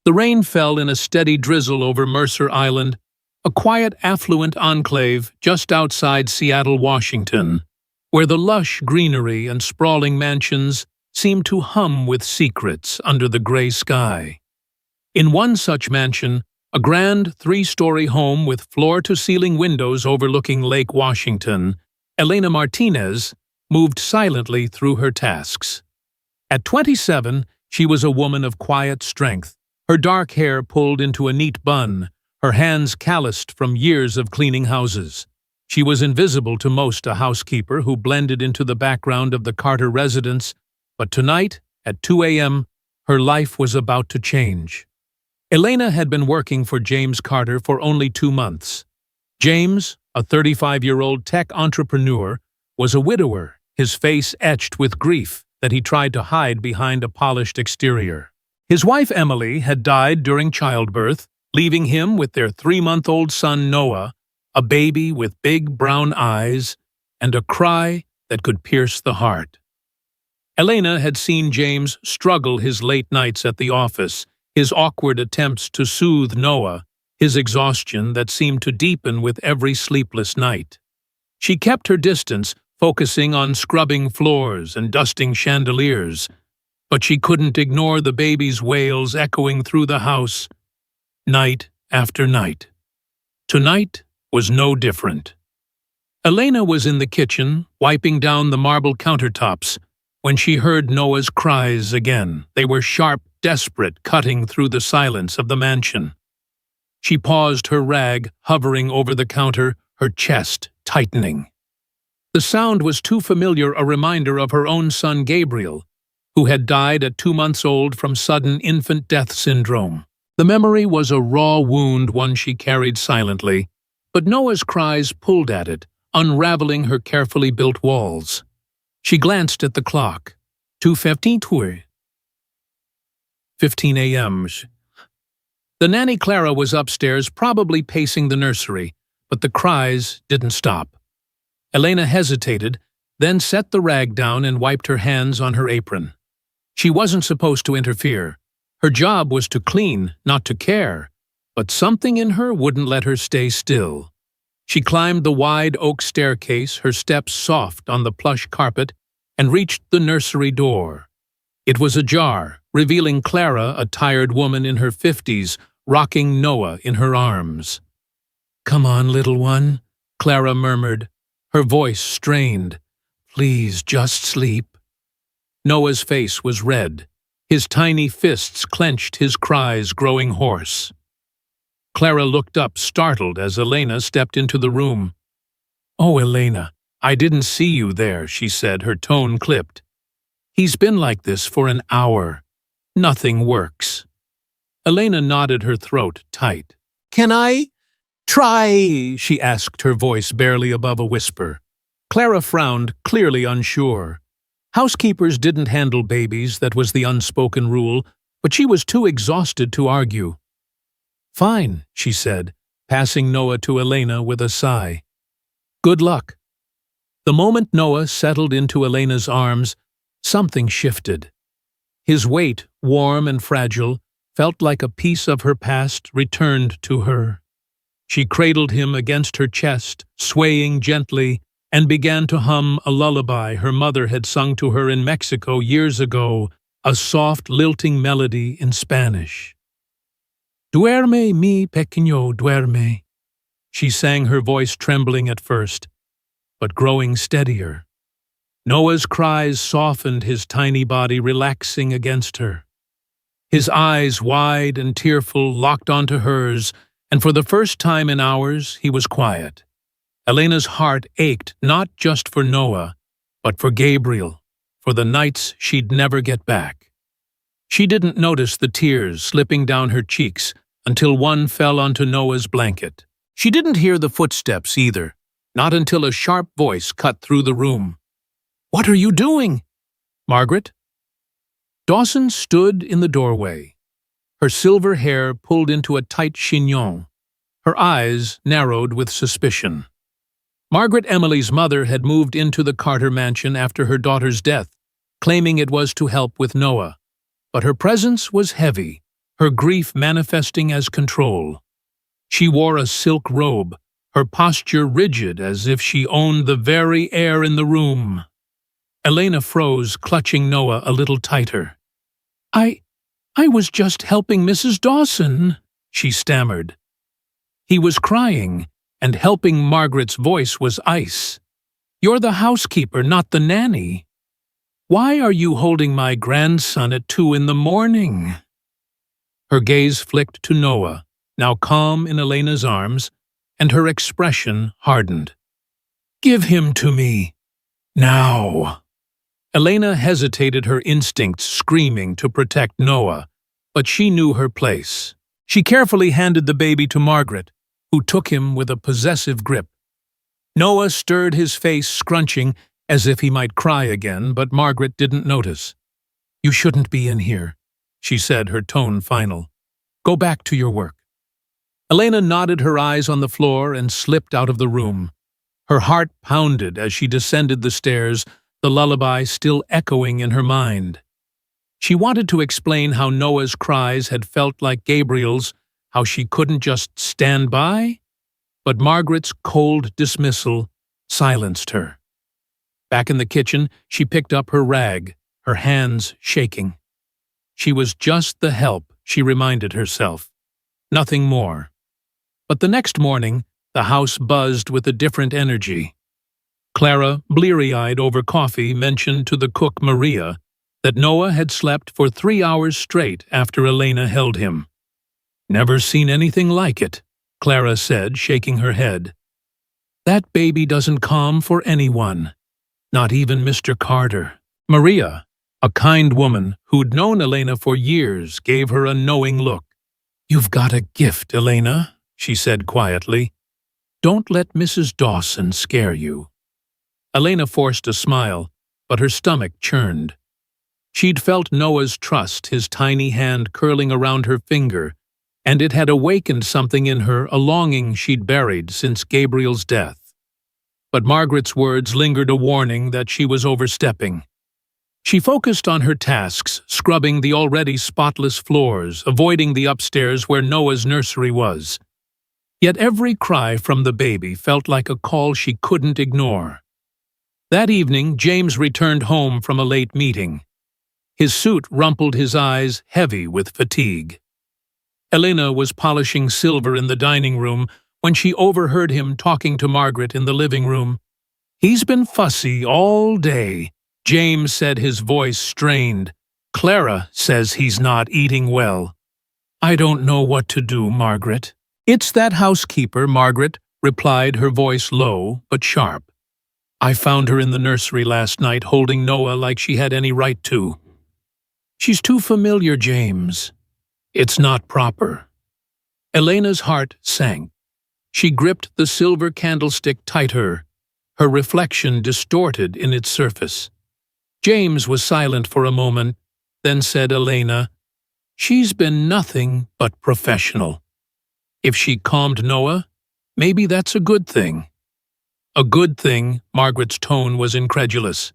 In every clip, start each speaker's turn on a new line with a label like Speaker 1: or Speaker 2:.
Speaker 1: The rain fell in a steady drizzle over Mercer Island, a quiet, affluent enclave just outside Seattle, Washington, where the lush greenery and sprawling mansions seemed to hum with secrets under the gray sky. In one such mansion, a grand three-story home with floor-to-ceiling windows overlooking Lake Washington, Elena Martinez moved silently through her tasks. At 27, she was a woman of quiet strength, her dark hair pulled into a neat bun, her hands calloused from years of cleaning houses. She was invisible to most, a housekeeper who blended into the background of the Carter residence, but tonight, at 2 a.m., her life was about to change. Elena had been working for James Carter for only 2 months. James, a 35-year-old tech entrepreneur, was a widower, his face etched with grief that he tried to hide behind a polished exterior. His wife Emily had died during childbirth, leaving him with their 3-month-old son Noah, a baby with big brown eyes and a cry that could pierce the heart. Elena had seen James struggle his late nights at the office, his awkward attempts to soothe Noah, his exhaustion that seemed to deepen with every sleepless night. She kept her distance, focusing on scrubbing floors and dusting chandeliers, but she couldn't ignore the baby's wails echoing through the house, night after night. Tonight was no different. Elena was in the kitchen, wiping down the marble countertops, when she heard Noah's cries again. They were sharp, desperate, cutting through the silence of the mansion. She paused, her rag hovering over the counter, her chest tightening. The sound was too familiar a reminder of her own son Gabriel, who had died at 2 months old from sudden infant death syndrome. The memory was a raw wound, one she carried silently, but Noah's cries pulled at it, unraveling her carefully built walls. She glanced at the clock. 2:15 a.m. The nanny Clara was upstairs, probably pacing the nursery, but the cries didn't stop. Elena hesitated, then set the rag down and wiped her hands on her apron. She wasn't supposed to interfere. Her job was to clean, not to care, but something in her wouldn't let her stay still. She climbed the wide oak staircase, her steps soft on the plush carpet, and reached the nursery door. It was ajar, revealing Clara, a tired woman in her 50s, rocking Noah in her arms. "Come on, little one," Clara murmured, her voice strained. "Please, just sleep." Noah's face was red. His tiny fists clenched, his cries growing hoarse. Clara looked up, startled, as Elena stepped into the room. "Oh, Elena, I didn't see you there," she said, her tone clipped. "He's been like this for an hour. Nothing works." Elena nodded, her throat tight. "Can I try?" she asked, her voice barely above a whisper. Clara frowned, clearly unsure. Housekeepers didn't handle babies, that was the unspoken rule, but she was too exhausted to argue. "Fine," she said, passing Noah to Elena with a sigh. "Good luck." The moment Noah settled into Elena's arms, something shifted. His weight, warm and fragile, felt like a piece of her past returned to her. She cradled him against her chest, swaying gently, and began to hum a lullaby her mother had sung to her in Mexico years ago, a soft, lilting melody in Spanish. "Duerme, mi pequeño, duerme," she sang, her voice trembling at first, but growing steadier. Noah's cries softened his tiny body, relaxing against her. His eyes, wide and tearful, locked onto hers, and for the first time in hours, he was quiet. Elena's heart ached not just for Noah, but for Gabriel, for the nights she'd never get back. She didn't notice the tears slipping down her cheeks until one fell onto Noah's blanket. She didn't hear the footsteps either, not until a sharp voice cut through the room. "What are you doing, Margaret?" Dawson stood in the doorway, her silver hair pulled into a tight chignon, her eyes narrowed with suspicion. Margaret, Emily's mother, had moved into the Carter mansion after her daughter's death, claiming it was to help with Noah. But her presence was heavy, her grief manifesting as control. She wore a silk robe, her posture rigid as if she owned the very air in the room. Elena froze, clutching Noah a little tighter. I was just helping Mrs. Dawson," she stammered. He was crying, and helping Margaret's voice was ice. "You're the housekeeper, not the nanny. Why are you holding my grandson at 2 in the morning?" Her gaze flicked to Noah, now calm in Elena's arms, and her expression hardened. "Give him to me. Now." Elena hesitated, her instincts screaming to protect Noah, but she knew her place. She carefully handed the baby to Margaret, who took him with a possessive grip. Noah stirred, his face scrunching as if he might cry again, but Margaret didn't notice. "You shouldn't be in here," she said, her tone final. "Go back to your work." Elena nodded, her eyes on the floor, and slipped out of the room. Her heart pounded as she descended the stairs, the lullaby still echoing in her mind. She wanted to explain how Noah's cries had felt like Gabriel's, how she couldn't just stand by, but Margaret's cold dismissal silenced her. Back in the kitchen, she picked up her rag, her hands shaking. She was just the help, she reminded herself. Nothing more. But the next morning, the house buzzed with a different energy. Clara, bleary-eyed over coffee, mentioned to the cook Maria that Noah had slept for 3 hours straight after Elena held him. "Never seen anything like it," Clara said, shaking her head. "That baby doesn't calm for anyone, not even Mr. Carter." Maria, a kind woman who'd known Elena for years, gave her a knowing look. "You've got a gift, Elena," she said quietly. "Don't let Mrs. Dawson scare you." Elena forced a smile, but her stomach churned. She'd felt Noah's trust, his tiny hand curling around her finger, and it had awakened something in her, a longing she'd buried since Gabriel's death. But Margaret's words lingered, a warning that she was overstepping. She focused on her tasks, scrubbing the already spotless floors, avoiding the upstairs where Noah's nursery was. Yet every cry from the baby felt like a call she couldn't ignore. That evening, James returned home from a late meeting. His suit rumpled, his eyes heavy with fatigue. Elena was polishing silver in the dining room when she overheard him talking to Margaret in the living room. "He's been fussy all day," James said, his voice strained. "Clara says he's not eating well." "I don't know what to do, Margaret." "It's that housekeeper," Margaret replied, her voice low but sharp. "I found her in the nursery last night holding Noah like she had any right to." "She's too familiar, James. It's not proper." Elena's heart sank. She gripped the silver candlestick tighter, her reflection distorted in its surface. James was silent for a moment, then said, "Elena, she's been nothing but professional. If she calmed Noah, maybe that's a good thing." "A good thing?" Margaret's tone was incredulous.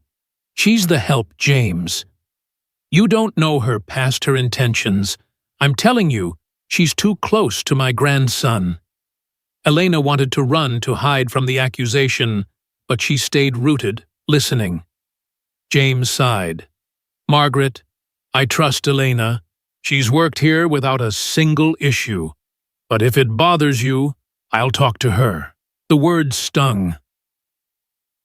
Speaker 1: "She's the help, James. You don't know her past her intentions. I'm telling you, she's too close to my grandson." Elena wanted to run to hide from the accusation, but she stayed rooted, listening. James sighed. "Margaret, I trust Elena. She's worked here without a single issue. But if it bothers you, I'll talk to her." The words stung.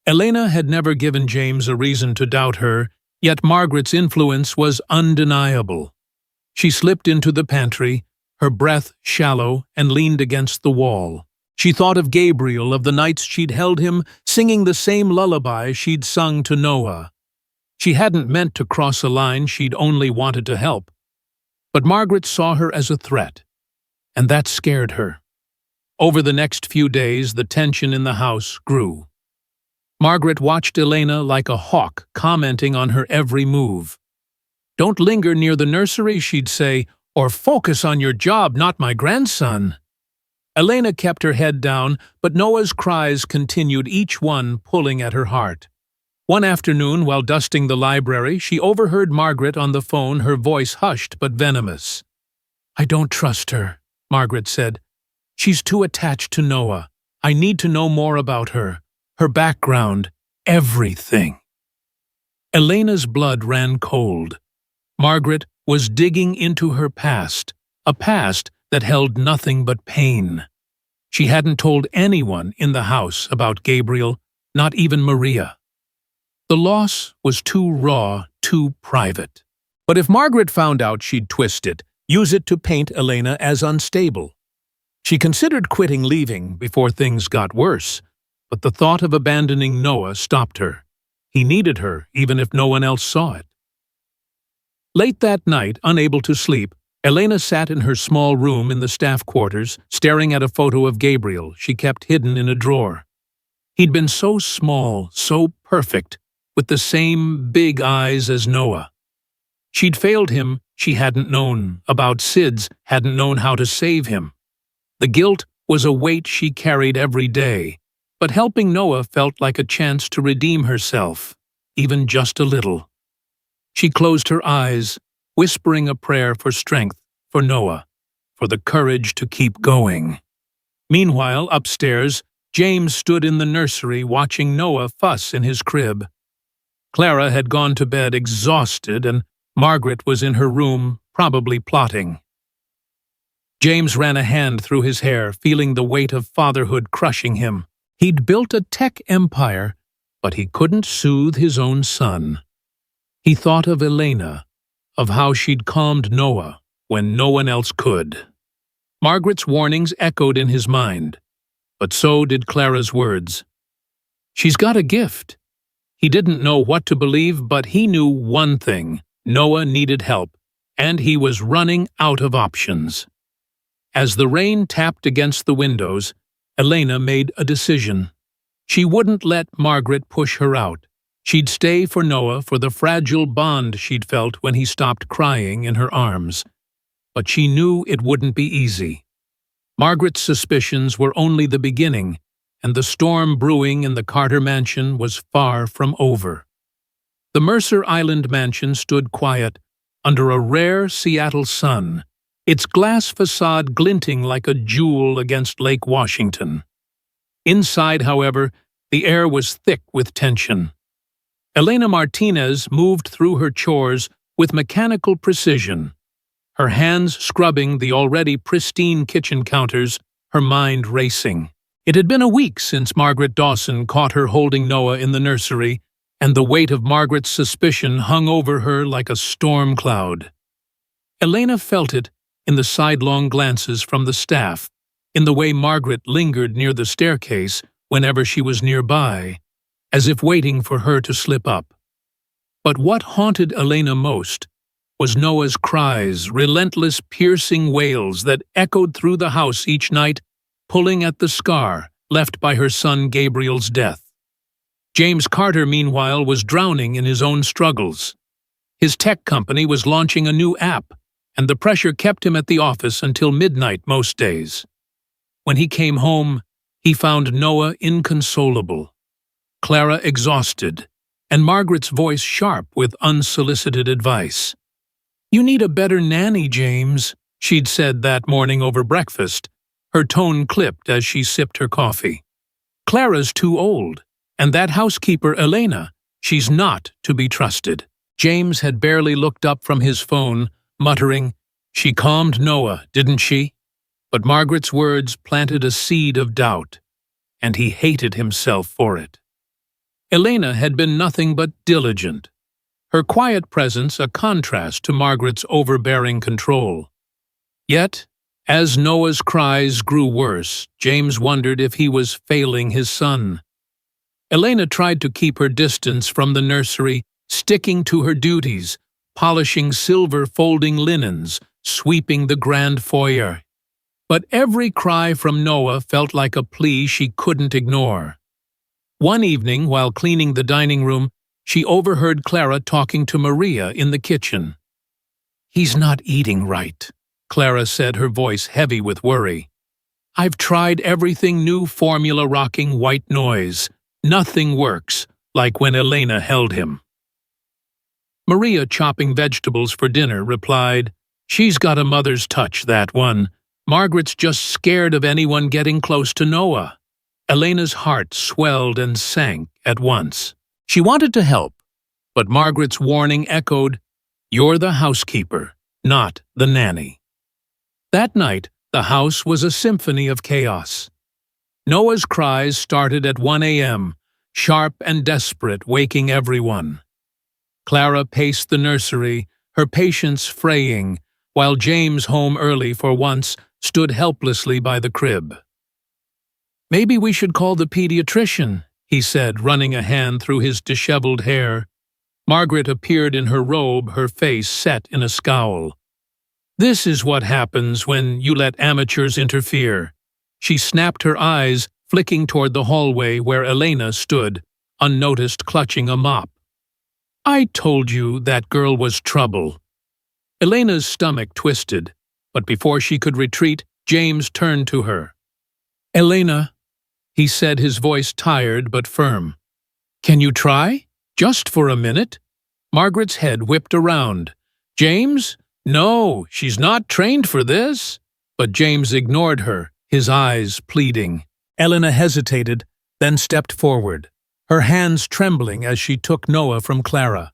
Speaker 1: Elena had never given James a reason to doubt her, yet Margaret's influence was undeniable. She slipped into the pantry, her breath shallow, and leaned against the wall. She thought of Gabriel, of the nights she'd held him, singing the same lullaby she'd sung to Noah. She hadn't meant to cross a line, she'd only wanted to help. But Margaret saw her as a threat, and that scared her. Over the next few days, the tension in the house grew. Margaret watched Elena like a hawk, commenting on her every move. "Don't linger near the nursery," she'd say, "or focus on your job, not my grandson." Elena kept her head down, but Noah's cries continued, each one pulling at her heart. One afternoon, while dusting the library, she overheard Margaret on the phone, her voice hushed but venomous. I don't trust her, Margaret said. She's too attached to Noah. I need to know more about her, her background, everything. Elena's blood ran cold. Margaret was digging into her past, a past that held nothing but pain. She hadn't told anyone in the house about Gabriel, not even Maria. The loss was too raw, too private. But if Margaret found out, she'd twist it, use it to paint Elena as unstable. She considered quitting, leaving before things got worse, but the thought of abandoning Noah stopped her. He needed her, even if no one else saw it. Late that night, unable to sleep, Elena sat in her small room in the staff quarters, staring at a photo of Gabriel she kept hidden in a drawer. He'd been so small, so perfect, with the same big eyes as Noah. She'd failed him, she hadn't known. About SIDS, hadn't known how to save him. The guilt was a weight she carried every day, but helping Noah felt like a chance to redeem herself, even just a little. She closed her eyes, whispering a prayer for strength, for Noah, for the courage to keep going. Meanwhile, upstairs, James stood in the nursery watching Noah fuss in his crib. Clara had gone to bed exhausted, and Margaret was in her room, probably plotting. James ran a hand through his hair, feeling the weight of fatherhood crushing him. He'd built a tech empire, but he couldn't soothe his own son. He thought of Elena, of how she'd calmed Noah when no one else could. Margaret's warnings echoed in his mind, but so did Clara's words. She's got a gift. He didn't know what to believe, but he knew one thing: Noah needed help, and he was running out of options. As the rain tapped against the windows, Elena made a decision. She wouldn't let Margaret push her out. She'd stay for Noah, for the fragile bond she'd felt when he stopped crying in her arms. But she knew it wouldn't be easy. Margaret's suspicions were only the beginning, and the storm brewing in the Carter mansion was far from over. The Mercer Island mansion stood quiet, under a rare Seattle sun, its glass facade glinting like a jewel against Lake Washington. Inside, however, the air was thick with tension. Elena Martinez moved through her chores with mechanical precision, her hands scrubbing the already pristine kitchen counters, her mind racing. It had been a week since Margaret Dawson caught her holding Noah in the nursery, and the weight of Margaret's suspicion hung over her like a storm cloud. Elena felt it in the sidelong glances from the staff, in the way Margaret lingered near the staircase whenever she was nearby, as if waiting for her to slip up. But what haunted Elena most was Noah's cries, relentless, piercing wails that echoed through the house each night, pulling at the scar left by her son Gabriel's death. James Carter, meanwhile, was drowning in his own struggles. His tech company was launching a new app, and the pressure kept him at the office until midnight most days. When he came home, he found Noah inconsolable, Clara exhausted, and Margaret's voice sharp with unsolicited advice. "You need a better nanny, James," she'd said that morning over breakfast, her tone clipped as she sipped her coffee. "Clara's too old, and that housekeeper Elena, she's not to be trusted." James had barely looked up from his phone, muttering, "She calmed Noah, didn't she?" But Margaret's words planted a seed of doubt, and he hated himself for it. Elena had been nothing but diligent, her quiet presence a contrast to Margaret's overbearing control. Yet, as Noah's cries grew worse, James wondered if he was failing his son. Elena tried to keep her distance from the nursery, sticking to her duties, polishing silver folding linens, sweeping the grand foyer. But every cry from Noah felt like a plea she couldn't ignore. One evening, while cleaning the dining room, she overheard Clara talking to Maria in the kitchen. "He's not eating right," Clara said, her voice heavy with worry. "I've tried everything new formula rocking white noise. Nothing works, like when Elena held him." Maria, chopping vegetables for dinner, replied, She's got a mother's touch, that one. Margaret's just scared of anyone getting close to Noah. Elena's heart swelled and sank at once. She wanted to help, but Margaret's warning echoed, "You're the housekeeper, not the nanny." That night, the house was a symphony of chaos. Noah's cries started at 1 a.m., sharp and desperate, waking everyone. Clara paced the nursery, her patience fraying, while James, home early for once, stood helplessly by the crib. "Maybe we should call the pediatrician," he said, running a hand through his disheveled hair. Margaret appeared in her robe, her face set in a scowl. "This is what happens when you let amateurs interfere." She snapped her eyes, flicking toward the hallway where Elena stood, unnoticed, clutching a mop. "I told you that girl was trouble." Elena's stomach twisted, but before she could retreat, James turned to her. "Elena," he said, his voice tired but firm. "Can you try? Just for a minute?" Margaret's head whipped around. "James? No, she's not trained for this." But James ignored her, his eyes pleading. Elena hesitated, then stepped forward, her hands trembling as she took Noah from Clara.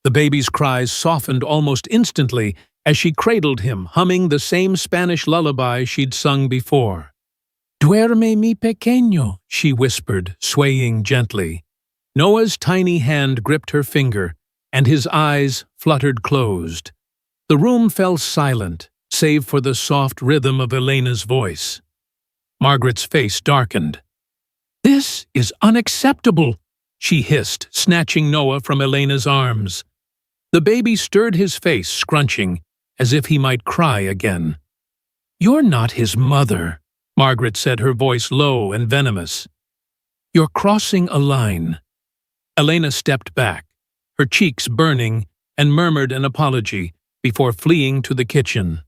Speaker 1: The baby's cries softened almost instantly as she cradled him, humming the same Spanish lullaby she'd sung before. "Duerme mi pequeño," she whispered, swaying gently. Noah's tiny hand gripped her finger, and his eyes fluttered closed. The room fell silent, save for the soft rhythm of Elena's voice. Margaret's face darkened. "This is unacceptable," she hissed, snatching Noah from Elena's arms. The baby stirred his face, scrunching, as if he might cry again. "You're not his mother," Margaret said, her voice low and venomous. "You're crossing a line." Elena stepped back, her cheeks burning, and murmured an apology before fleeing to the kitchen.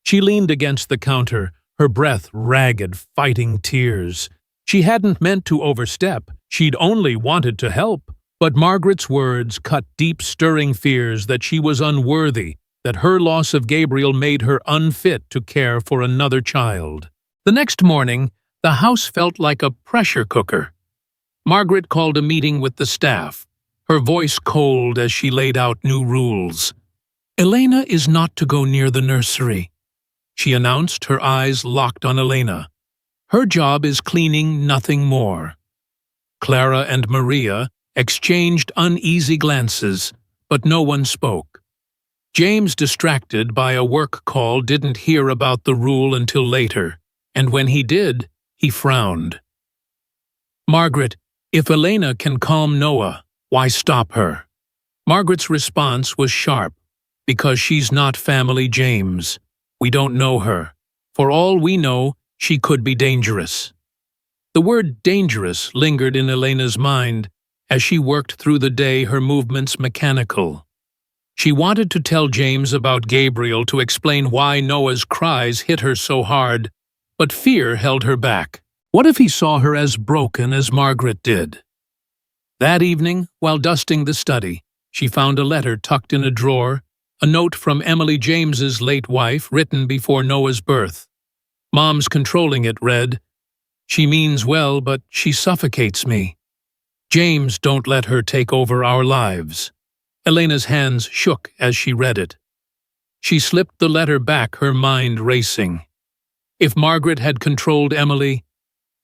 Speaker 1: She leaned against the counter, her breath ragged, fighting tears. She hadn't meant to overstep, she'd only wanted to help. But Margaret's words cut deep, stirring fears that she was unworthy, that her loss of Gabriel made her unfit to care for another child. The next morning, the house felt like a pressure cooker. Margaret called a meeting with the staff, her voice cold as she laid out new rules. "Elena is not to go near the nursery," she announced, her eyes locked on Elena. "Her job is cleaning, nothing more." Clara and Maria exchanged uneasy glances, but no one spoke. James, distracted by a work call, didn't hear about the rule until later, and when he did, he frowned. "Margaret, if Elena can calm Noah, why stop her?" Margaret's response was sharp. "Because she's not family, James. We don't know her. For all we know, she could be dangerous." The word dangerous lingered in Elena's mind as she worked through the day, her movements mechanical. She wanted to tell James about Gabriel, to explain why Noah's cries hit her so hard, but fear held her back. What if he saw her as broken as Margaret did? That evening, while dusting the study, she found a letter tucked in a drawer, a note from Emily James's late wife, written before Noah's birth. Mom's controlling it read, "She means well, but she suffocates me. James, don't let her take over our lives." Elena's hands shook as she read it. She slipped the letter back, her mind racing. If Margaret had controlled Emily,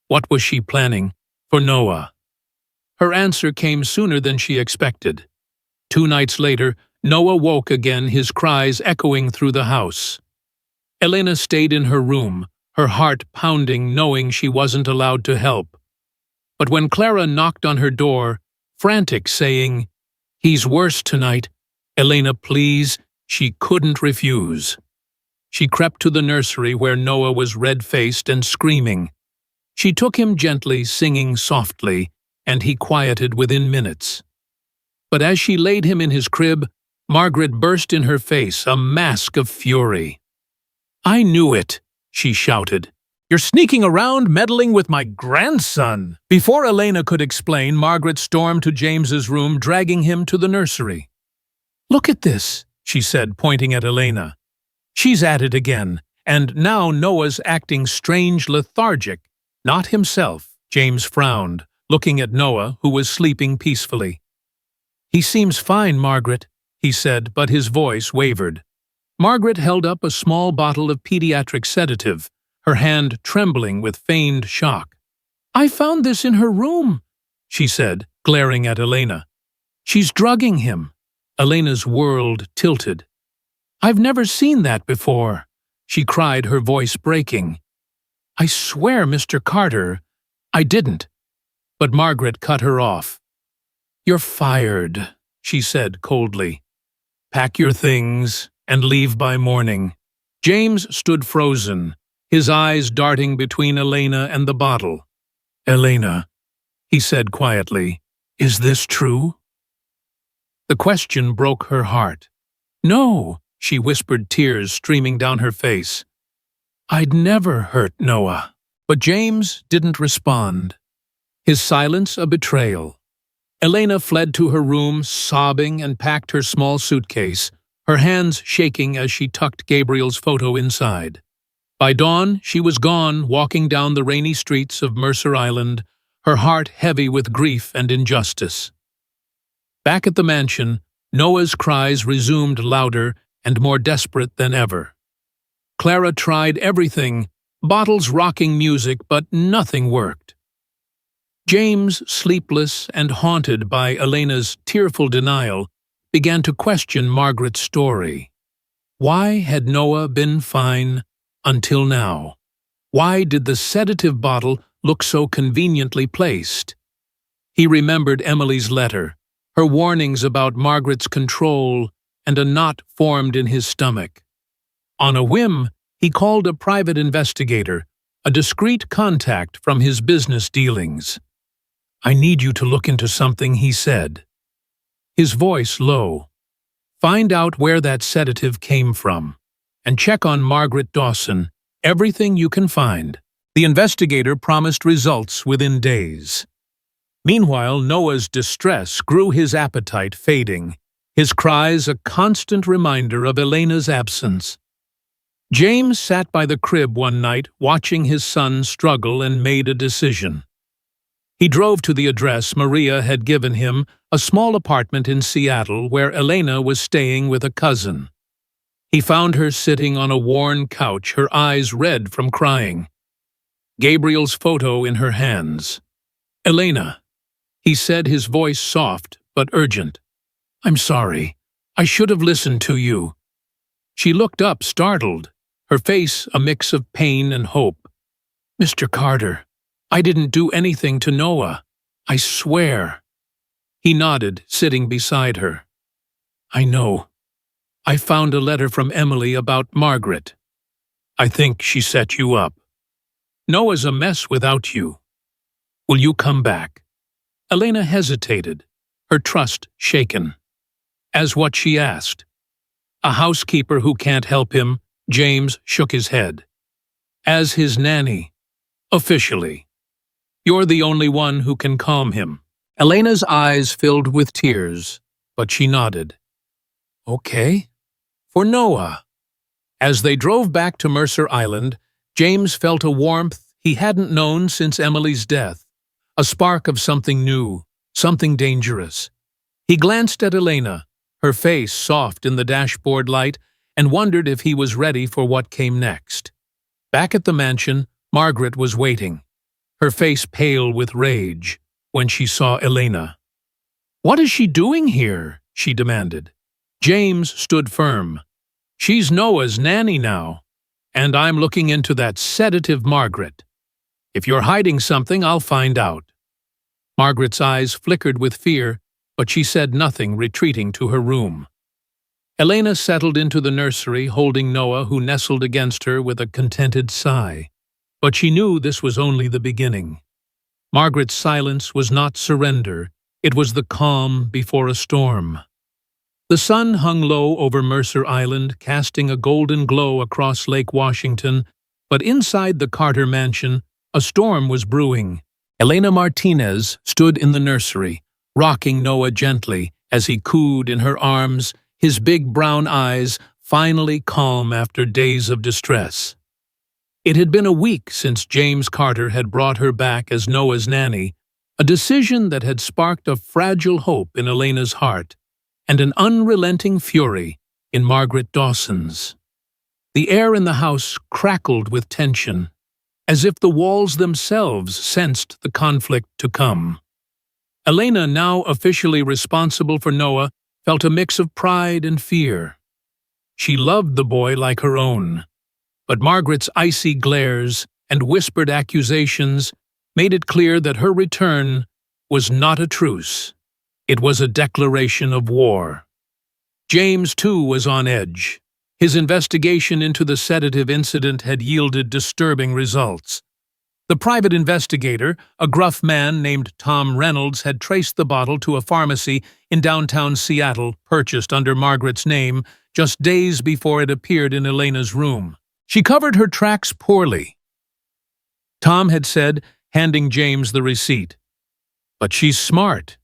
Speaker 1: what was she planning for Noah? Her answer came sooner than she expected. 2 nights later, Noah woke again, his cries echoing through the house. Elena stayed in her room, her heart pounding, knowing she wasn't allowed to help. But when Clara knocked on her door, frantic, saying, "He's worse tonight, Elena, please," she couldn't refuse. She crept to the nursery where Noah was red-faced and screaming. She took him gently, singing softly, and he quieted within minutes. But as she laid him in his crib, Margaret burst in her face, a mask of fury. "I knew it," she shouted. "You're sneaking around, meddling with my grandson." Before Elena could explain, Margaret stormed to James's room, dragging him to the nursery. "Look at this," she said, pointing at Elena. She's at it again, and now Noah's acting strange lethargic. Not himself, James frowned, looking at Noah, who was sleeping peacefully. He seems fine, Margaret, he said, but his voice wavered. Margaret held up a small bottle of pediatric sedative, her hand trembling with feigned shock. I found this in her room, she said, glaring at Elena. She's drugging him. Elena's world tilted. I've never seen that before, she cried, her voice breaking. I swear, Mr. Carter, I didn't. But Margaret cut her off. You're fired, she said coldly. Pack your things and leave by morning. James stood frozen, his eyes darting between Elena and the bottle. Elena, he said quietly, is this true? The question broke her heart. No, she whispered, tears streaming down her face. I'd never hurt Noah. But James didn't respond. His silence a betrayal. Elena fled to her room, sobbing, and packed her small suitcase, her hands shaking as she tucked Gabriel's photo inside. By dawn, she was gone, walking down the rainy streets of Mercer Island, her heart heavy with grief and injustice. Back at the mansion, Noah's cries resumed louder and more desperate than ever. Clara tried everything, bottles rocking music, but nothing worked. James, sleepless and haunted by Elena's tearful denial, began to question Margaret's story. Why had Noah been fine until now? Why did the sedative bottle look so conveniently placed? He remembered Emily's letter, her warnings about Margaret's control, and a knot formed in his stomach. On a whim, he called a private investigator, a discreet contact from his business dealings. I need you to look into something, he said. His voice low. Find out where that sedative came from, and check on Margaret Dawson, everything you can find. The investigator promised results within days. Meanwhile, Noah's distress grew, his appetite fading, his cries a constant reminder of Elena's absence. James sat by the crib one night, watching his son struggle, and made a decision. He drove to the address Maria had given him, a small apartment in Seattle where Elena was staying with a cousin. He found her sitting on a worn couch, her eyes red from crying. Gabriel's photo in her hands. Elena, he said, his voice soft but urgent. I'm sorry. I should have listened to you. She looked up, startled, her face a mix of pain and hope. Mr. Carter, I didn't do anything to Noah. I swear. He nodded, sitting beside her. I know. I found a letter from Emily about Margaret. I think she set you up. Noah's a mess without you. Will you come back? Elena hesitated, her trust shaken. As what she asked. A housekeeper who can't help him, James shook his head. As his nanny. Officially. You're the only one who can calm him. Elena's eyes filled with tears, but she nodded. Okay. For Noah. As they drove back to Mercer Island, James felt a warmth he hadn't known since Emily's death, a spark of something new, something dangerous. He glanced at Elena, her face soft in the dashboard light, and wondered if he was ready for what came next. Back at the mansion, Margaret was waiting, her face pale with rage, when she saw Elena. What is she doing here? She demanded. James stood firm. She's Noah's nanny now, and I'm looking into that sedative Margaret. If you're hiding something, I'll find out. Margaret's eyes flickered with fear, but she said nothing, retreating to her room. Elena settled into the nursery, holding Noah, who nestled against her with a contented sigh. But she knew this was only the beginning. Margaret's silence was not surrender, it was the calm before a storm. The sun hung low over Mercer Island, casting a golden glow across Lake Washington, but inside the Carter mansion, a storm was brewing. Elena Martinez stood in the nursery, rocking Noah gently as he cooed in her arms, his big brown eyes finally calm after days of distress. It had been a week since James Carter had brought her back as Noah's nanny, a decision that had sparked a fragile hope in Elena's heart and an unrelenting fury in Margaret Dawson's. The air in the house crackled with tension, as if the walls themselves sensed the conflict to come. Elena, now officially responsible for Noah, felt a mix of pride and fear. She loved the boy like her own, but Margaret's icy glares and whispered accusations made it clear that her return was not a truce. It was a declaration of war. James, too, was on edge. His investigation into the sedative incident had yielded disturbing results. The private investigator, a gruff man named Tom Reynolds, had traced the bottle to a pharmacy in downtown Seattle, purchased under Margaret's name just days before it appeared in Elena's room. She covered her tracks poorly, Tom had said, handing James the receipt. But she's smart.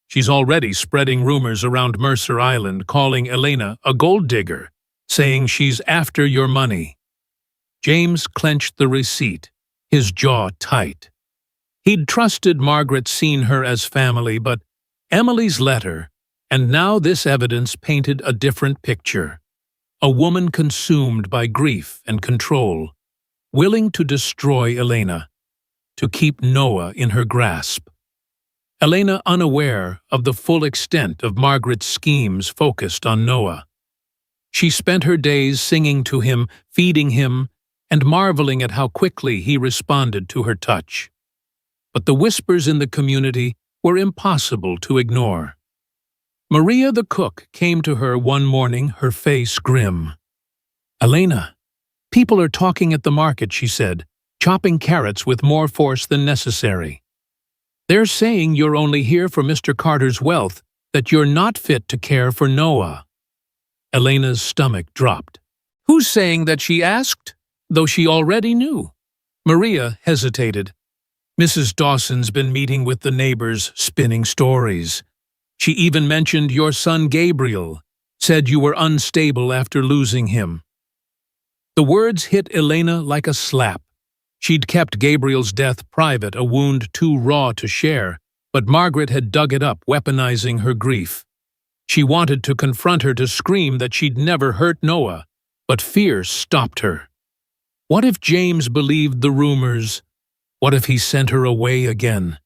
Speaker 1: She's already spreading rumors around Mercer Island, calling Elena a gold digger, saying she's after your money. James clenched the receipt, his jaw tight. He'd trusted Margaret, seen her as family, but Emily's letter, and now this evidence painted a different picture. A woman consumed by grief and control, willing to destroy Elena, to keep Noah in her grasp. Elena, unaware of the full extent of Margaret's schemes focused on Noah. She spent her days singing to him, feeding him, and marveling at how quickly he responded to her touch. But the whispers in the community were impossible to ignore. Maria the cook came to her one morning, her face grim. "Elena, people are talking at the market," she said, chopping carrots with more force than necessary. "They're saying you're only here for Mr. Carter's wealth, that you're not fit to care for Noah." Elena's stomach dropped. "Who's saying that?" she asked, though she already knew. Maria hesitated. "Mrs. Dawson's been meeting with the neighbors, spinning stories. She even mentioned your son Gabriel, said you were unstable after losing him." The words hit Elena like a slap. She'd kept Gabriel's death private, a wound too raw to share, but Margaret had dug it up, weaponizing her grief. She wanted to confront her, to scream that she'd never hurt Noah, but fear stopped her. What if James believed the rumors? What if he sent her away again?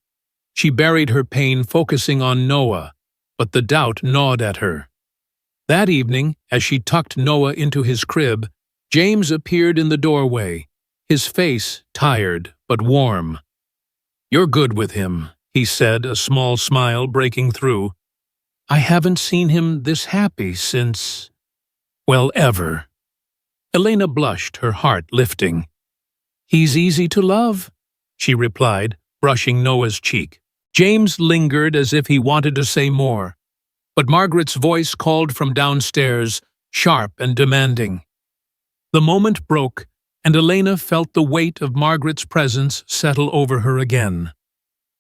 Speaker 1: She buried her pain, focusing on Noah, but the doubt gnawed at her. That evening, as she tucked Noah into his crib, James appeared in the doorway, his face tired but warm. "You're good with him," he said, a small smile breaking through. "I haven't seen him this happy since, well, ever." Elena blushed, her heart lifting. "He's easy to love," she replied, brushing Noah's cheek. James lingered as if he wanted to say more, but Margaret's voice called from downstairs, sharp and demanding. The moment broke, and Elena felt the weight of Margaret's presence settle over her again.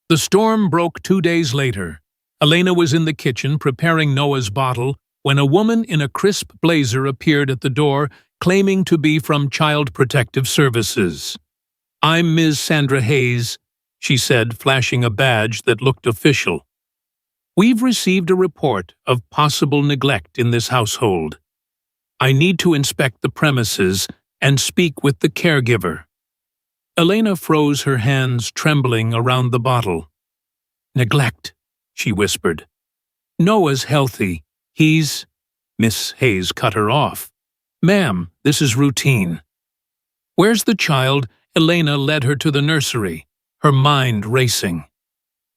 Speaker 1: The storm broke 2 days later. Elena was in the kitchen preparing Noah's bottle when a woman in a crisp blazer appeared at the door, claiming to be from Child Protective Services. "I'm Ms. Sandra Hayes," she said, flashing a badge that looked official. "We've received a report of possible neglect in this household. I need to inspect the premises and speak with the caregiver." Elena froze, her hands trembling around the bottle. "Neglect," she whispered. "Noah's healthy. He's—" Miss Hayes cut her off. "Ma'am, this is routine." "Where's the child?" Elena led her to the nursery, her mind racing.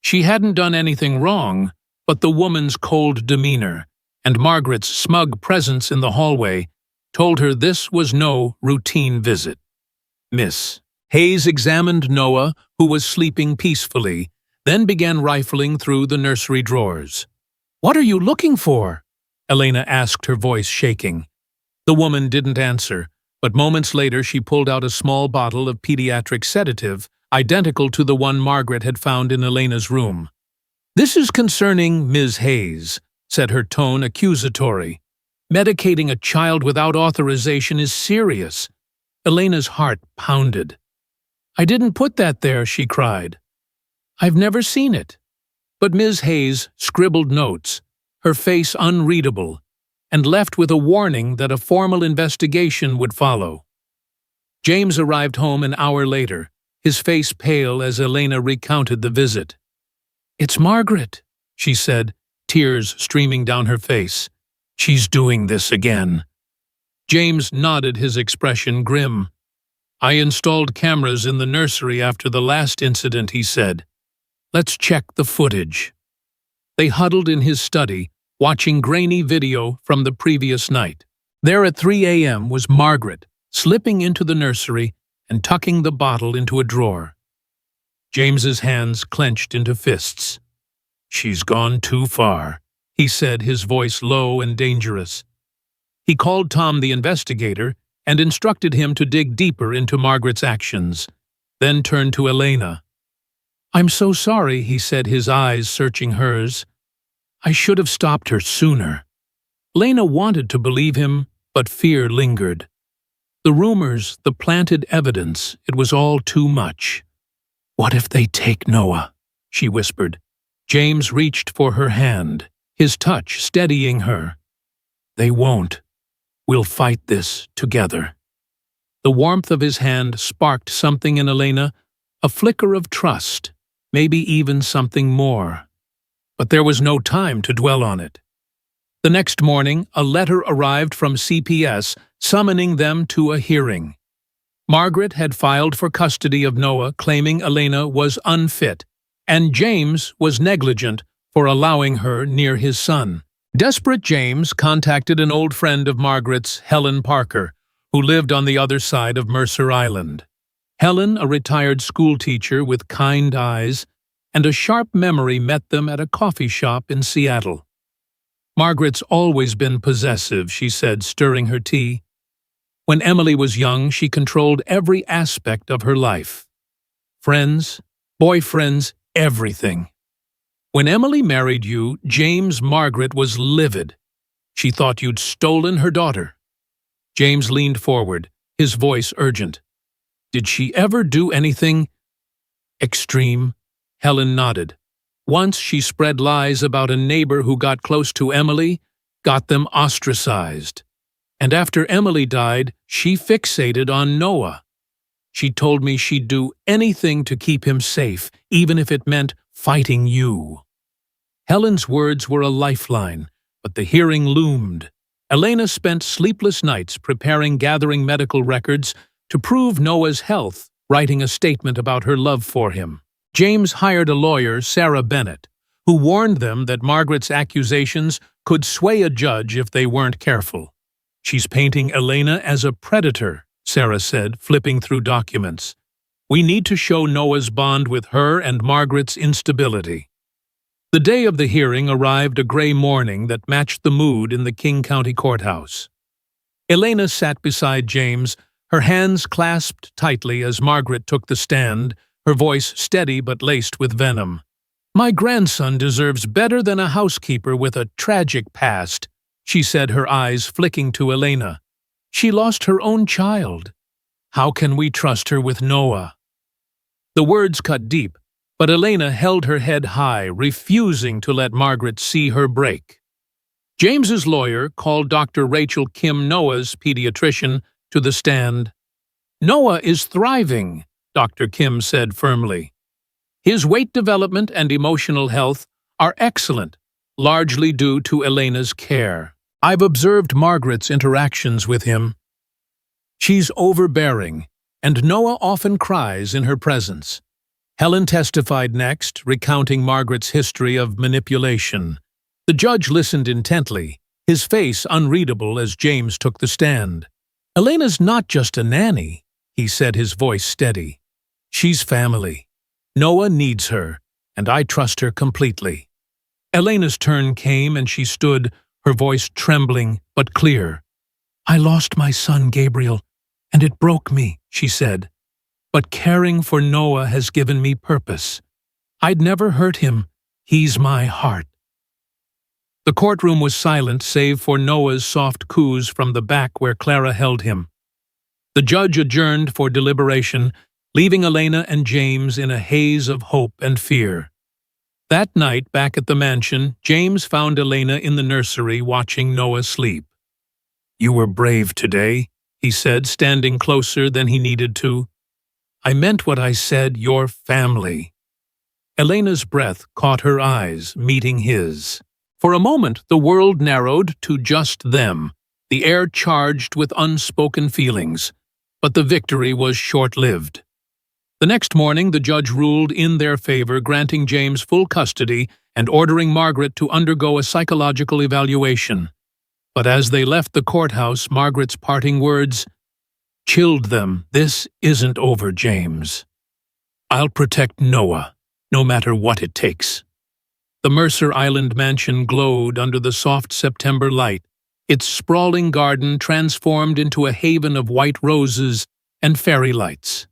Speaker 1: She hadn't done anything wrong, but the woman's cold demeanor and Margaret's smug presence in the hallway told her this was no routine visit. Miss Hayes examined Noah, who was sleeping peacefully, then began rifling through the nursery drawers. "What are you looking for?" Elena asked, her voice shaking. The woman didn't answer, but moments later she pulled out a small bottle of pediatric sedative, identical to the one Margaret had found in Elena's room. "This is concerning Ms. Hayes," said her tone accusatory. Medicating a child without authorization is serious. Elena's heart pounded. I didn't put that there, she cried. I've never seen it. But Ms. Hayes scribbled notes, her face unreadable, and left with a warning that a formal investigation would follow. James arrived home an hour later, his face pale as Elena recounted the visit. It's Margaret, she said, tears streaming down her face. She's doing this again. James nodded, his expression grim. I installed cameras in the nursery after the last incident, he said. Let's check the footage. They huddled in his study, watching grainy video from the previous night. There at 3 a.m. was Margaret, slipping into the nursery and tucking the bottle into a drawer. James's hands clenched into fists. She's gone too far, he said, his voice low and dangerous. He called Tom, the investigator, and instructed him to dig deeper into Margaret's actions, then turned to Elena. I'm so sorry, he said, his eyes searching hers. I should have stopped her sooner. Elena wanted to believe him, but fear lingered. The rumors, the planted evidence, it was all too much. What if they take Noah? She whispered. James reached for her hand, his touch steadying her. They won't. We'll fight this together. The warmth of his hand sparked something in Elena, a flicker of trust, maybe even something more. But there was no time to dwell on it. The next morning, a letter arrived from CPS summoning them to a hearing. Margaret had filed for custody of Noah, claiming Elena was unfit, and James was negligent for allowing her near his son. Desperate James contacted an old friend of Margaret's, Helen Parker, who lived on the other side of Mercer Island. Helen, a retired schoolteacher with kind eyes and a sharp memory, met them at a coffee shop in Seattle. Margaret's always been possessive, she said, stirring her tea. When Emily was young, she controlled every aspect of her life. Friends, boyfriends, everything. When Emily married you, Margaret was livid. She thought you'd stolen her daughter. James leaned forward, his voice urgent. Did she ever do anything extreme? Helen nodded. Once she spread lies about a neighbor who got close to Emily, got them ostracized. And after Emily died, she fixated on Noah. She told me she'd do anything to keep him safe, even if it meant fighting you. Helen's words were a lifeline, but the hearing loomed. Elena spent sleepless nights preparing, gathering medical records to prove Noah's health, writing a statement about her love for him. James hired a lawyer, Sarah Bennett, who warned them that Margaret's accusations could sway a judge if they weren't careful. She's painting Elena as a predator, Sarah said, flipping through documents. We need to show Noah's bond with her and Margaret's instability. The day of the hearing arrived, a gray morning that matched the mood in the King County Courthouse. Elena sat beside James, her hands clasped tightly as Margaret took the stand, her voice steady but laced with venom. My grandson deserves better than a housekeeper with a tragic past, she said, her eyes flicking to Elena. She lost her own child. How can we trust her with Noah? The words cut deep, but Elena held her head high, refusing to let Margaret see her break. James's lawyer called Dr. Rachel Kim, Noah's pediatrician, to the stand. Noah is thriving, Dr. Kim said firmly. His weight development and emotional health are excellent, largely due to Elena's care. I've observed Margaret's interactions with him. She's overbearing, and Noah often cries in her presence. Helen testified next, recounting Margaret's history of manipulation. The judge listened intently, his face unreadable as James took the stand. Elena's not just a nanny, he said, his voice steady. She's family. Noah needs her, and I trust her completely. Elena's turn came, and she stood, her voice trembling but clear. I lost my son, Gabriel, and it broke me, she said. But caring for Noah has given me purpose. I'd never hurt him. He's my heart. The courtroom was silent save for Noah's soft coos from the back where Clara held him. The judge adjourned for deliberation, leaving Elena and James in a haze of hope and fear. That night, back at the mansion, James found Elena in the nursery watching Noah sleep. "You were brave today," he said, standing closer than he needed to. "I meant what I said, your family." Elena's breath caught her eyes, meeting his. For a moment, the world narrowed to just them, the air charged with unspoken feelings. But the victory was short-lived. The next morning, the judge ruled in their favor, granting James full custody and ordering Margaret to undergo a psychological evaluation. But as they left the courthouse, Margaret's parting words chilled them. "This isn't over, James. I'll protect Noah, no matter what it takes." The Mercer Island mansion glowed under the soft September light, its sprawling garden transformed into a haven of white roses and fairy lights.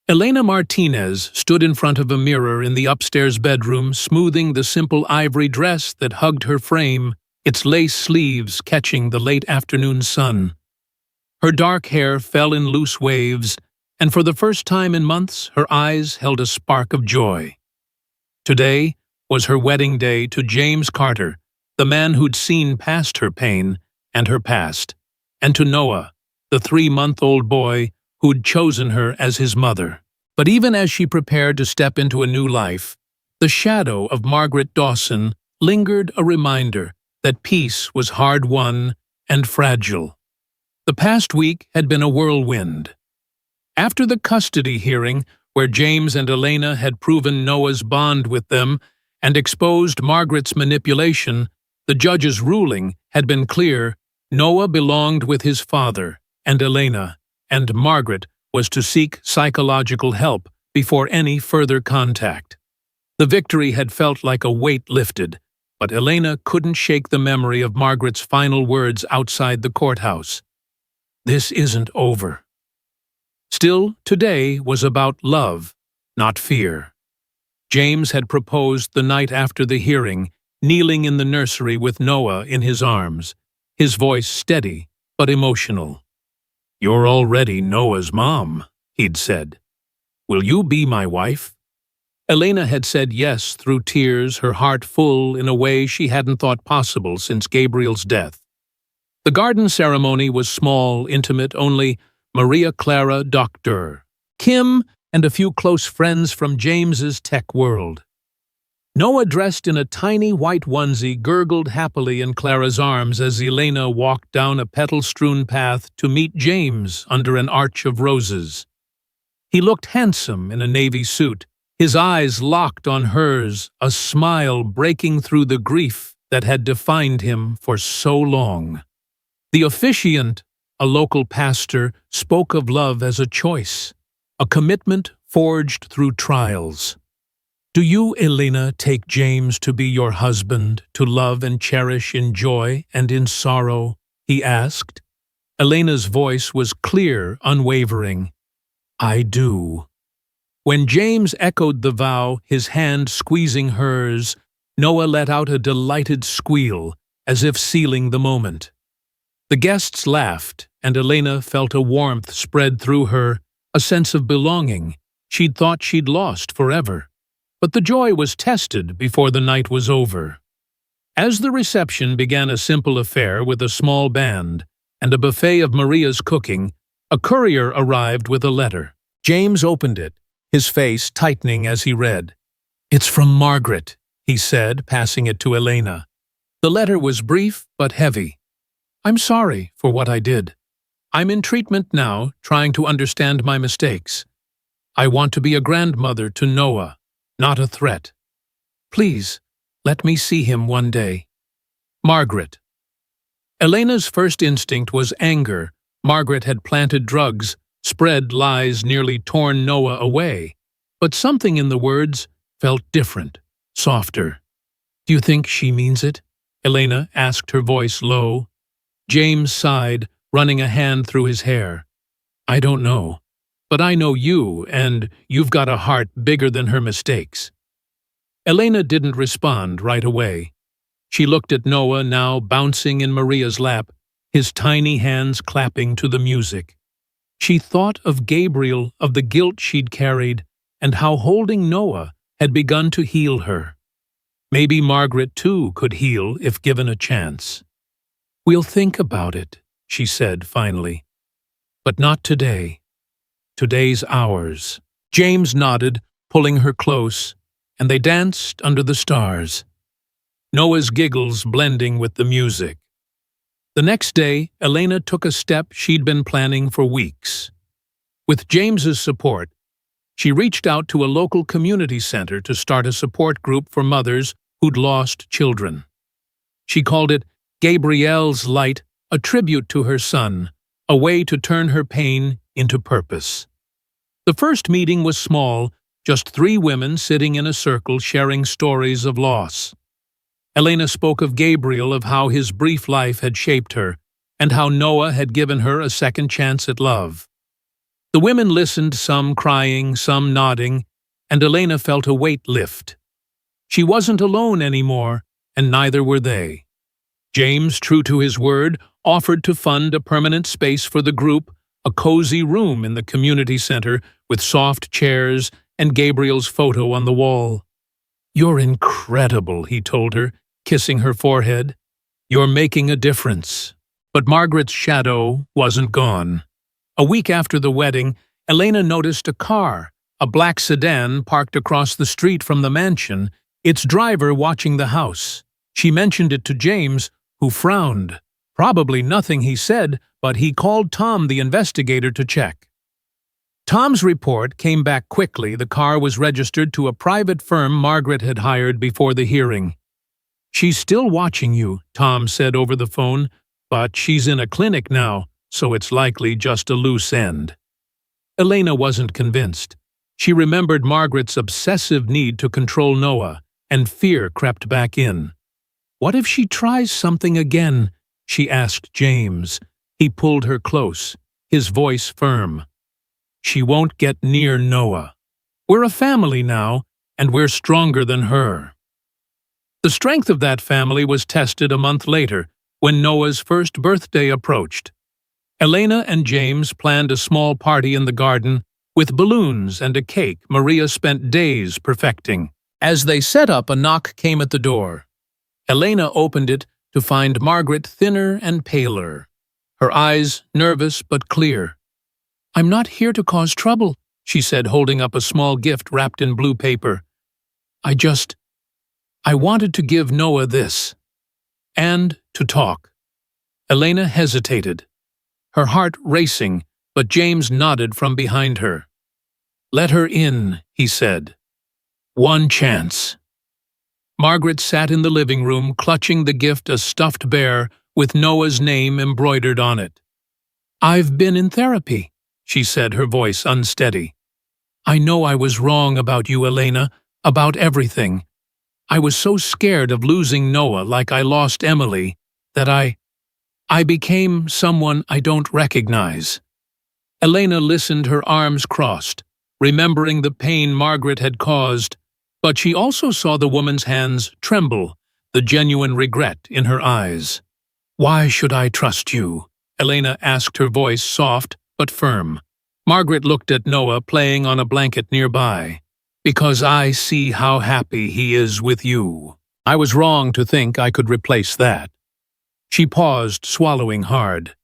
Speaker 1: Elena Martinez stood in front of a mirror in the upstairs bedroom, smoothing the simple ivory dress that hugged her frame, its lace sleeves catching the late afternoon sun. Her dark hair fell in loose waves, and for the first time in months her eyes held a spark of joy. Today was her wedding day to James Carter, the man who'd seen past her pain and her past, and to Noah, the 3-month-old boy who'd chosen her as his mother. But even as she prepared to step into a new life, the shadow of Margaret Dawson lingered, a reminder that peace was hard-won and fragile. The past week had been a whirlwind. After the custody hearing, where James and Elena had proven Noah's bond with them and exposed Margaret's manipulation, the judge's ruling had been clear: Noah belonged with his father and Elena, and Margaret was to seek psychological help before any further contact. The victory had felt like a weight lifted, but Elena couldn't shake the memory of Margaret's final words outside the courthouse. "This isn't over." Still, today was about love, not fear. James had proposed the night after the hearing, kneeling in the nursery with Noah in his arms, his voice steady but emotional. "You're already Noah's mom," he'd said. "Will you be my wife?" Elena had said yes through tears, her heart full in a way she hadn't thought possible since Gabriel's death. The garden ceremony was small, intimate, only Maria Clara, Dr. Kim, and a few close friends from James's tech world. Noah, dressed in a tiny white onesie, gurgled happily in Clara's arms as Elena walked down a petal-strewn path to meet James under an arch of roses. He looked handsome in a navy suit, his eyes locked on hers, a smile breaking through the grief that had defined him for so long. The officiant, a local pastor, spoke of love as a choice, a commitment forged through trials. "Do you, Elena, take James to be your husband, to love and cherish in joy and in sorrow?" he asked. Elena's voice was clear, unwavering. "I do." When James echoed the vow, his hand squeezing hers, Noah let out a delighted squeal, as if sealing the moment. The guests laughed, and Elena felt a warmth spread through her, a sense of belonging she'd thought she'd lost forever. But the joy was tested before the night was over. As the reception began, a simple affair with a small band and a buffet of Maria's cooking, a courier arrived with a letter. James opened it, his face tightening as he read. "It's from Margaret," he said, passing it to Elena. The letter was brief but heavy. "I'm sorry for what I did. I'm in treatment now, trying to understand my mistakes. I want to be a grandmother to Noah, not a threat. Please, let me see him one day. Margaret." Elena's first instinct was anger. Margaret had planted drugs, spread lies, nearly torn Noah away. But something in the words felt different, softer. "Do you think she means it?" Elena asked, her voice low. James sighed, running a hand through his hair. "I don't know. But I know you, and you've got a heart bigger than her mistakes." Elena didn't respond right away. She looked at Noah, now bouncing in Maria's lap, his tiny hands clapping to the music. She thought of Gabriel, of the guilt she'd carried, and how holding Noah had begun to heal her. Maybe Margaret, too, could heal if given a chance. "We'll think about it," she said finally. "But not today. Today's ours." James nodded, pulling her close, and they danced under the stars, Noah's giggles blending with the music. The next day, Elena took a step she'd been planning for weeks. With James's support, she reached out to a local community center to start a support group for mothers who'd lost children. She called it Gabriel's Light, a tribute to her son, a way to turn her pain into purpose. The first meeting was small, just 3 women sitting in a circle sharing stories of loss. Elena spoke of Gabriel, of how his brief life had shaped her, and how Noah had given her a second chance at love. The women listened, some crying, some nodding, and Elena felt a weight lift. She wasn't alone anymore, and neither were they. James, true to his word, offered to fund a permanent space for the group, a cozy room in the community center with soft chairs and Gabriel's photo on the wall. "You're incredible," he told her, kissing her forehead. "You're making a difference." But Margaret's shadow wasn't gone. A week after the wedding, Elena noticed a car, a black sedan, parked across the street from the mansion, its driver watching the house. She mentioned it to James, who frowned. Probably nothing, he said, but he called Tom, the investigator, to check. Tom's report came back quickly. The car was registered to a private firm Margaret had hired before the hearing. "She's still watching you," Tom said over the phone, "but she's in a clinic now, so it's likely just a loose end." Elena wasn't convinced. She remembered Margaret's obsessive need to control Noah, and fear crept back in. "What if she tries something again?" she asked James. He pulled her close, his voice firm. "She won't get near Noah. We're a family now, and we're stronger than her." The strength of that family was tested a month later, when Noah's first birthday approached. Elena and James planned a small party in the garden, with balloons and a cake Maria spent days perfecting. As they set up, a knock came at the door. Elena opened it to find Margaret thinner and paler, her eyes nervous but clear. "I'm not here to cause trouble," she said, holding up a small gift wrapped in blue paper. I wanted to give Noah this. And to talk." Elena hesitated, her heart racing, but James nodded from behind her. "Let her in," he said. "One chance." Margaret sat in the living room, clutching the gift, a stuffed bear with Noah's name embroidered on it. "I've been in therapy," she said, her voice unsteady. "I know I was wrong about you, Elena, about everything. I was so scared of losing Noah, like I lost Emily, that I became someone I don't recognize." Elena listened, her arms crossed, remembering the pain Margaret had caused, but she also saw the woman's hands tremble, the genuine regret in her eyes. "Why should I trust you?" Elena asked, her voice soft but firm. Margaret looked at Noah playing on a blanket nearby. "Because I see how happy he is with you. I was wrong to think I could replace that." She paused, swallowing hard.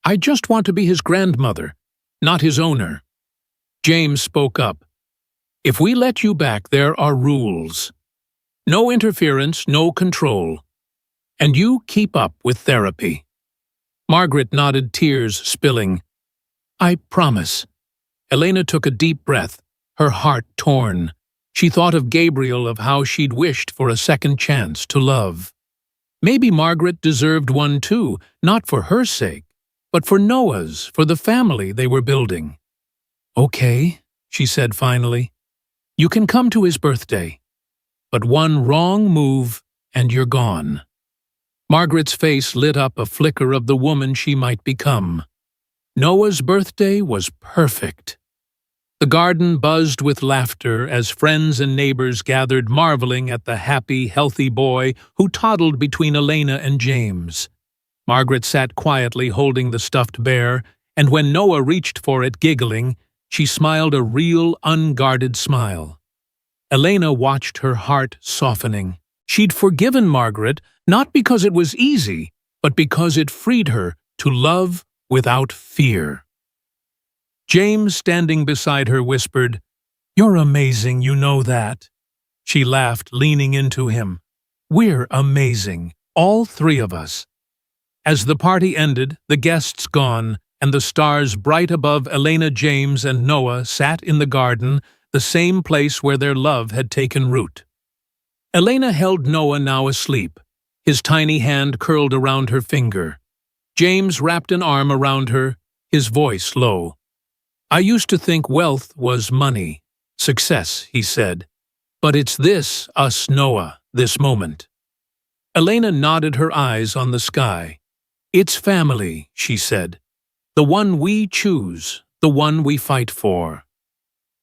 Speaker 1: "I just want to be his grandmother, not his owner." James spoke up. "If we let you back, there are rules. No interference, no control. And you keep up with therapy." Margaret nodded, tears spilling. "I promise." Elena took a deep breath, her heart torn. She thought of Gabriel, of how she'd wished for a second chance to love. Maybe Margaret deserved one too, not for her sake, but for Noah's, for the family they were building. "Okay," she said finally. "You can come to his birthday. But one wrong move and you're gone." Margaret's face lit up, a flicker of the woman she might become. Noah's birthday was perfect. The garden buzzed with laughter as friends and neighbors gathered marveling at the happy, healthy boy who toddled between Elena and James. Margaret sat quietly holding the stuffed bear, and when Noah reached for it giggling, she smiled a real, unguarded smile. Elena watched her heart softening. She'd forgiven Margaret not because it was easy, but because it freed her to love without fear. James, standing beside her, whispered, "You're amazing, you know that." She laughed, leaning into him. "We're amazing, all three of us." As the party ended, the guests gone, and the stars bright above Elena, James, and Noah sat in the garden, the same place where their love had taken root. Elena held Noah, now asleep, his tiny hand curled around her finger. James wrapped an arm around her, his voice low. "I used to think wealth was money, success," he said. "But it's this, us, Noah, this moment." Elena nodded, her eyes on the sky. "It's family," she said. "The one we choose, the one we fight for."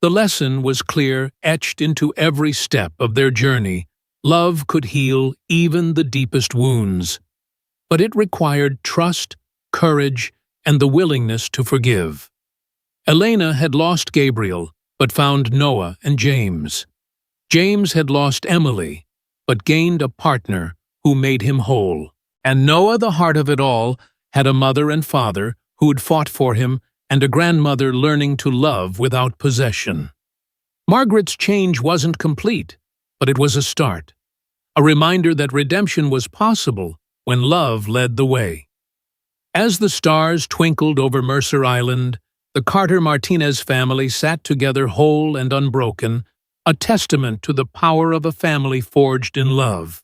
Speaker 1: The lesson was clear, etched into every step of their journey. Love could heal even the deepest wounds. But it required trust, courage, and the willingness to forgive. Elena had lost Gabriel, but found Noah and James. James had lost Emily, but gained a partner who made him whole. And Noah, the heart of it all, had a mother and father who'd fought for him, and a grandmother learning to love without possession. Margaret's change wasn't complete, but it was a start. A reminder that redemption was possible when love led the way. As the stars twinkled over Mercer Island, the Carter-Martinez family sat together whole and unbroken, a testament to the power of a family forged in love.